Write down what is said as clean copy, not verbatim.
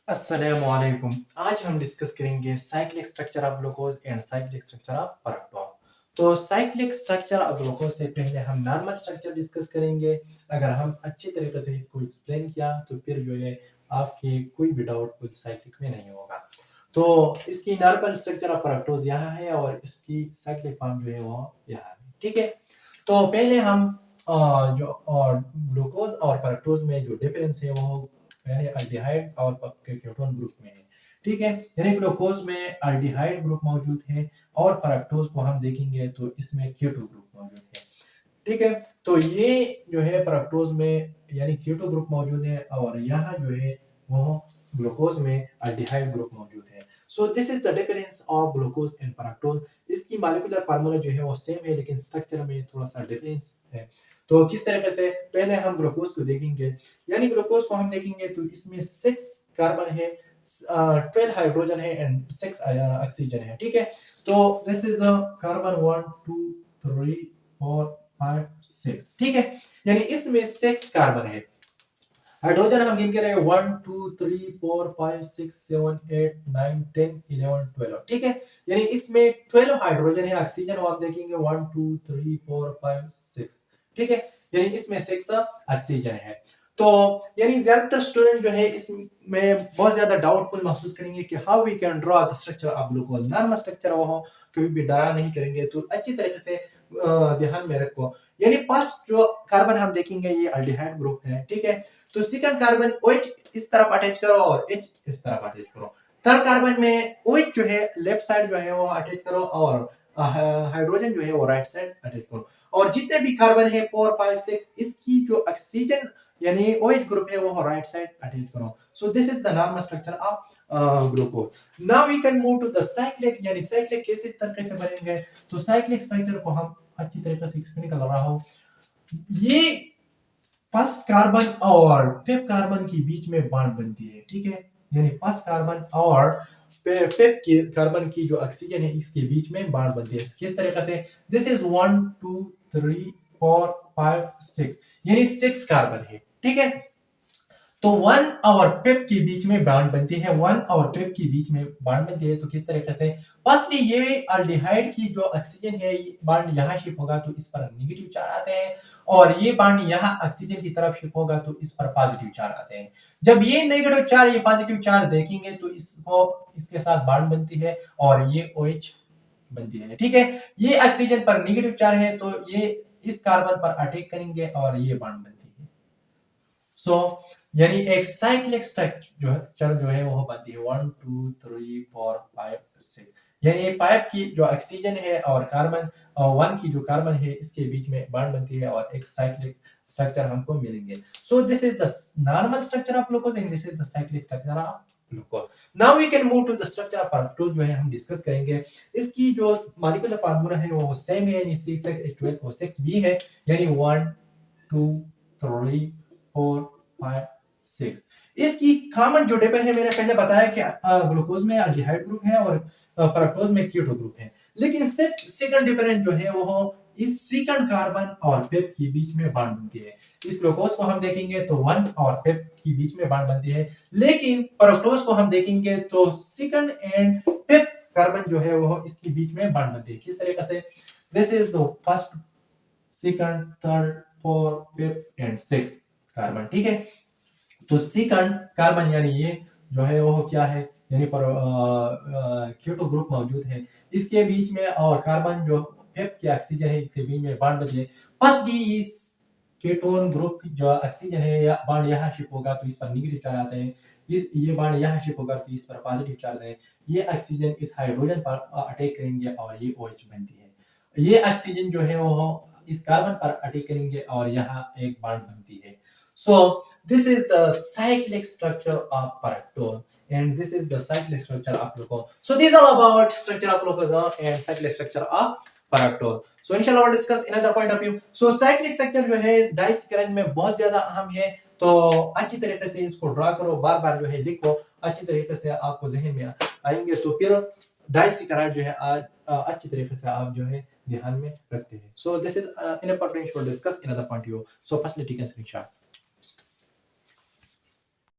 अस्सलामुअलैकुम। आज हम डिस्कस करेंगे cyclic structure of glucose and cyclic structure of fructose. तो साइक्लिक स्ट्रक्चर ऑफ ग्लूकोज से पहले हम नॉर्मल स्ट्रक्चर डिस्कस करेंगे। अगर हम अच्छी तरीके से इसको एक्सप्लेन किया तो फिर जो है आपके कोई भी डाउट साइक्लिक में नहीं होगा। तो इसकी नॉर्मल स्ट्रक्चर ऑफ फ्रक्टोज यहाँ है और इसकी साइक्लिक फॉर्म जो है वो यहाँ है। ठीक है, तो पहले हम जो ग्लूकोज और फ्रक्टोज में जो डिफरेंस है वो यानी अल्डिहाइड और कीटोन ग्रुप में है। ठीक है, यानी ग्लूकोज में अल्डिहाइड ग्रुप मौजूद है और फ्रक्टोज को हम देखेंगे तो इसमें कीटो ग्रुप मौजूद है। ठीक है, तो ये जो है फ्रक्टोज में यानी कीटो ग्रुप मौजूद है और यहाँ जो है वो ग्लूकोज में अल्डिहाइड ग्रुप मौजूद है। सो this is the difference of glucose and fructose. इसकी मॉलिक्यूलर फार्मूला जो है वो सेम है लेकिन स्ट्रक्चर में थोड़ा सा डिफरेंस है। तो किस तरीके से, पहले हम ग्लूकोज को देखेंगे। यानी ग्लूकोज को हम देखेंगे तो इसमें 6 कार्बन है, 12 हाइड्रोजन है एंड 6 ऑक्सीजन है। ठीक है, तो दिस इज अ कार्बन 1 2 3 4 5 6। ठीक है, यानी इसमें 6 कार्बन है। हाइड्रोजन हम गिन के रहे 1 2 3 4 5 6 7 8 9 10 11 12। ठीक है, यानी इसमें 12 हाइड्रोजन है। ऑक्सीजन हम देखेंगे 1 2 3 4 5 6। ठीक है, यानी इसमें 6 ऑक्सीजन है। तो यानी ज्यादातर स्टूडेंट जो है इसमें बहुत ज्यादा डाउटफुल महसूस करेंगे कि how we can draw the structure of glucose. Normal structure वो हो, कभी भी डरा नहीं करेंगे तो अच्छी तरीके से ध्यान में रखो। यानी फर्स्ट जो कार्बन हम देखेंगे ये अल्डिहाइड ग्रुप है। ठीक है, तो सेकंड कार्बन OH इस तरफ अटैच करो और H इस तरफ अटैच करो। थर्ड कार्बन में OH जो है लेफ्ट साइड जो है वो अटैच करो और हाइड्रोजन जो है वो राइट साइड अटैच करो। और जितने भी कार्बन है 4 5 6 इसकी जो ऑक्सीजन यानी OH ग्रुप है वो राइट साइड अटैच करो। So this is the normal structure of glucose. Now we can move to the cyclic. यानी साइक्लिक कैसे तरीके से बनेंगे, तो साइक्लिक स्ट्रक्चर को हम अच्छी तरीके से एक्सप्लेन कर रहा हूं। ये फर्स्ट कार्बन और फिफ्थ कार्बन के बीच में बॉन्ड बनती है। ठीक है, यानी फर्स्ट कार्बन और फिफ्थ कार्बन की जो ऑक्सीजन है इसके बीच में बॉन्ड बनती है। किस तरीके से, दिस इज 1 2 3 4 5 6, यानी 6 कार्बन है। ठीक है, तो 1 और 5 के बीच में बॉन्ड बनती है। 1 और 5 के बीच में बॉन्ड बनती है तो किस तरीके से, फर्स्टली ये अल्डिहाइड की जो ऑक्सीजन है बॉन्ड यहाँ शिफ्ट होगा तो इस पर नेगेटिव चार्ज आते हैं और ये बॉन्ड यहाँ ऑक्सीजन की तरफ शिफ्ट होगा तो इस पर पॉजिटिव चार्ज आते हैं। जब ये नेगेटिव चार्ज ये पॉजिटिव चार्ज देखेंगे तो इसको इसके साथ बॉन्ड बनती है और ये OH बनती है। ठीक है, ये ऑक्सीजन पर नेगेटिव चार्ज है तो ये इस कार्बन पर अटैक करेंगे और ये बॉन्ड बनती है। सो यानी एक साइक्लिक स्ट्रक्चर जो है वो बनती है 1 2 3 4 5 6। यानी पाइप की जो ऑक्सीजन है और कार्बन 1 की जो कार्बन है इसके बीच में बॉन्ड बनती है और एक साइक्लिक स्ट्रक्चर हमको मिलेंगे। So this is the normal structure of glucose and this is the cyclic structure of glucose. Now we can move to the structure of fructose जो है हम डिस्कस करेंगे। इसकी जो मॉलिक्यूलर फार्मूला है वो सेम है, यानी C6H12O6 भी है, यानी 1 2 3 4 5 6। इसकी कॉमन जो टेबल है मैंने पहले बताया कि ग्लूकोज में अल्डिहाइड ग्रुप है और फ्रक्टोज में कीटो ग्रुप है। लेकिन सिर्फ सेकंड डिफरेंस जो है वो इस सेकंड कार्बन और फिफ्थ के बीच में बॉन्ड बनती है। इस ग्लूकोज को हम देखेंगे तो 1 और फिफ्थ के बीच में बॉन्ड बनती है, लेकिन फ्रक्टोज को हम देखेंगे तो सेकंड एंड फिफ्थ कार्बन जो है वो इसके बीच में बॉन्ड बनती है। किस तरीके से, this is the first second third fourth fifth and sixth carbon. ठीक है, तो सेकंड कार्बन यानी ये जो है वो क्या है, यानी पर कीटो ग्रुप मौजूद है इसके बीच में और कार्बन जो फिफ्थ की ऑक्सीजन है इसके बीच में बॉन्ड बचे। फर्स्ट डी इस कीटोन ग्रुप जो ऑक्सीजन है या बॉन्ड यहाँ शिफ्ट होगा तो इस पर नेगेटिव चार्ज आते हैं, इस ये बॉन्ड यहाँ शिफ्ट होगा तो इस पर पॉजिटिव चार्ज है। ये ऑक्सीजन इस हाइड्रोजन पर अटैक करेंगे और ये OH बनती है। ये ऑक्सीजन जो है वो इस कार्बन पर अटैक करेंगे और यहाँ एक बॉन्ड बनती है। So this is the cyclic structure of fructose and this is the cyclic structure of glucose. So these are about structure of glucose and cyclic structure of fructose. So inshallah we'll discuss another point of view. So cyclic structure जो है डाइसक्राइन में बहुत ज्यादा अहम है, तो अच्छी तरीके से इसको ड्रा करो, बार बार जो है लिखो, अच्छी तरीके से आपको जहन में आएंगे तो फिर डाइसक्राइन जो है आज अच्छी तरीके से आप जो है ध्यान में रखते हैं। So this is in a part we will discuss another point of view. So firstly take a screenshot.